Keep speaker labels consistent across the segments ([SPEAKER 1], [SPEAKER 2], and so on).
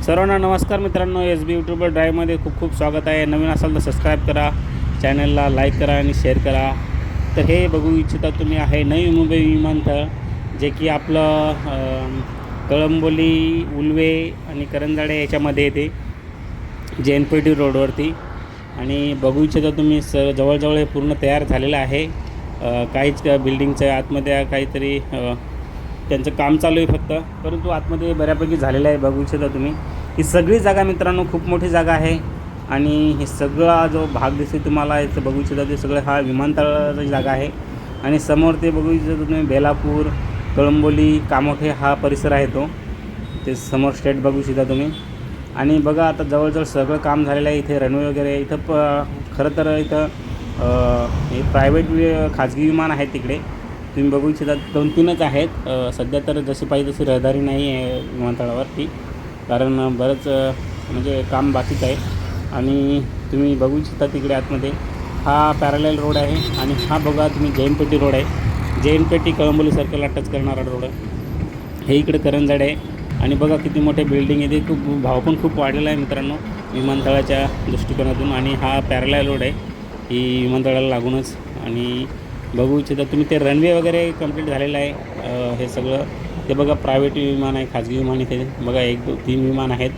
[SPEAKER 1] सर्वांना नमस्कार मित्रांनो, एस बी यूट्यूबर ड्राईव्हमध्ये खूप खूप स्वागत आहे. नवीन असाल तर सबस्क्राईब करा, चॅनलला लाईक करा आणि शेअर करा. तर हे बघू इच्छिता तुम्ही आहे नवी मुंबई विमानतळ, जे की आपलं कळंबोली, उल्वे आणि करंजाडे याच्यामध्ये येते, JNPT रोडवरती. आणि बघू इच्छिता तुम्ही जवळजवळ हे पूर्ण तयार झालेलं आहे. काहीच बिल्डिंगचं आतमध्ये काहीतरी त्यांचं काम चालू आहे फक्त, परंतु आतमध्ये बऱ्यापैकी झालेलं आहे. बघू इच्छिता तुम्ही ही सगळी जागा मित्रांनो, खूप मोठी जागा आहे. आणि हे सगळा जो भाग दिसते तुम्हाला इथं बघू इच्छिता ते सगळं हा विमानतळाची जागा आहे. आणि समोर ते बघू इच्छिता तुम्ही बेलापूर, कळंबोली, कामोठे हा परिसर आहे तो, ते समोर स्टेट बघू इच्छिता तुम्ही. आणि बघा आता जवळजवळ सगळं काम झालेलं आहे. इथे रनवे वगैरे इथं खरं तर इथं हे प्रायव्हेट खाजगी विमान आहेत तिकडे, तुम्ही बघू इच्छिता 2-3च आहेत. सध्या तर जशी पाहिजे तशी रहदारी नाही आहे विमानतळावरती, कारण बरंच म्हणजे काम बाकीच आहे. आणि तुम्ही बघू इच्छिता तिकडे आतमध्ये हा पॅरलल रोड आहे. आणि हा बघा तुम्ही JNPT रोड आहे, JNPT कळंबोली सर्कलला टच करणारा रोड आहे. हे इकडे करंजाड आहे. आणि बघा किती मोठे बिल्डिंग आहे, ते खूप भाव पण खूप वाढलेला आहे मित्रांनो विमानतळाच्या दृष्टिकोनातून. आणि हा पॅरलल रोड आहे ही विमानतळाला लागूनच. आणि बघू इच्छिता तुम्ही ते रनवे वगैरे कंप्लीट झालेलं आहे. हे सगळं ते बघा प्रायव्हेट विमान आहे, खाजगी विमान इथे बघा 1-2-3 विमान आहेत.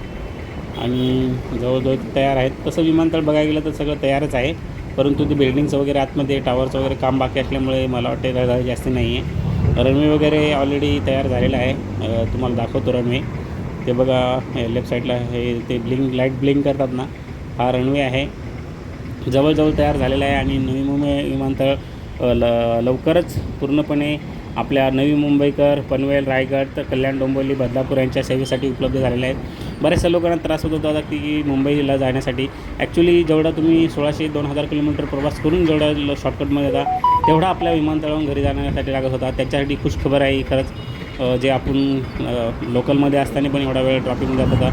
[SPEAKER 1] आणि जवळजवळ तयार आहेत. तसं विमानतळ बघायला गेलं तर सगळं तयारच आहे, परंतु ते बिल्डिंग्स वगैरे आतमध्ये टावरचं वगैरे काम बाकी असल्यामुळे मला वाटते रहदारी जास्त नाही आहे. रनवे वगैरे ऑलरेडी तयार झालेलं आहे. तुम्हाला दाखवतो रनवे. ते बघा लेफ्ट साईडला हे ते लाईट ब्लिंक करतात ना, हा रनवे आहे, जवळजवळ तयार झालेला आहे. आणि नवी मुंबई विमानतळ लवकरच पूर्णपणे आपल्या नवी मुंबईकर, पनवेल, रायगड तर कल्याण, डोंबिवली, बदलापूर यांच्या सेवेसाठी उपलब्ध झालेले आहेत. बऱ्याचशा लोकांना त्रास होत होता की मुंबईला जाण्यासाठी. ॲक्च्युली जेवढा तुम्ही 1600-2000 किलोमीटर प्रवास करून जेवढा शॉर्टकटमध्ये जाता, तेवढा आपल्या विमानतळावरून घरी जाण्यासाठी लागत होता. त्याच्यासाठी खुशखबर आहे खरंच. जे आपण लोकलमध्ये असताना पण एवढा वेळ ट्रॉफिकमध्ये जात होता,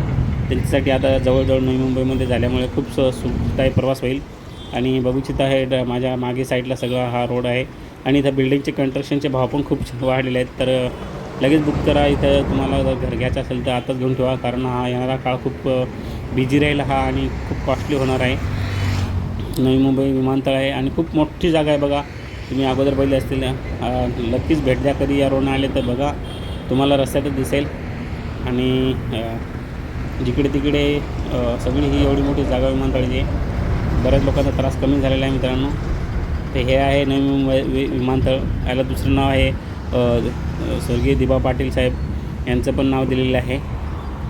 [SPEAKER 1] त्यांच्यासाठी आता जवळजवळ नवी मुंबईमध्ये झाल्यामुळे खूप सुखदायी प्रवास होईल. आणि बघू इच्छिता आहे माझ्या मागे साईडला सगळा हा रोड आहे. आणि इथं बिल्डिंगचे कन्स्ट्रक्शनचे भाव पण खूप वाढलेले आहेत. तर लगेच बुक करा. इथं तुम्हाला जर घर घ्यायचं असेल तर आताच घेऊन ठेवा, कारण हा येणारा काळ खूप बिझी राहील हा, आणि खूप कॉस्टली होणार आहे. नवी मुंबई विमानतळ आहे आणि खूप मोठी जागा आहे. बघा तुम्ही अगोदर पहिले असतील, नक्कीच भेट द्या कधी या रोडने आले तर. बघा तुम्हाला रस्त्यातच दिसेल. आणि जिकडे तिकडे सगळी ही एवढी मोठी जागा विमानतळाची आहे. बऱ्याच लोकांचा त्रास कमी झालेला आहे मित्रांनो. ते हे आहे नवी मुंबई विमानतळ. याला दुसरं नाव आहे स्वर्गीय दिबा पाटील साहेब यांचं पण नाव दिलेलं आहे.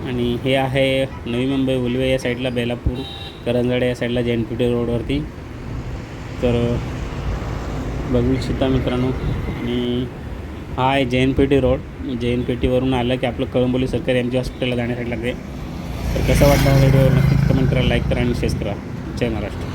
[SPEAKER 1] आणि हे आहे नवी मुंबई उल्वे या साईडला, बेलापूर, करंजाडे या साईडला JNPT रोडवरती. तर बघू इच्छिता मित्रांनो. आणि हा आहे JNPT रोड. JNPTवरून आलं की आपलं कळंबोली सरकारी MG हॉस्पिटलला जाण्यासाठी लागते. तर कसं वाटतं व्हिडिओ नक्कीच कमेंट करा, लाईक करा आणि शेअर करा. जय महाराष्ट्र.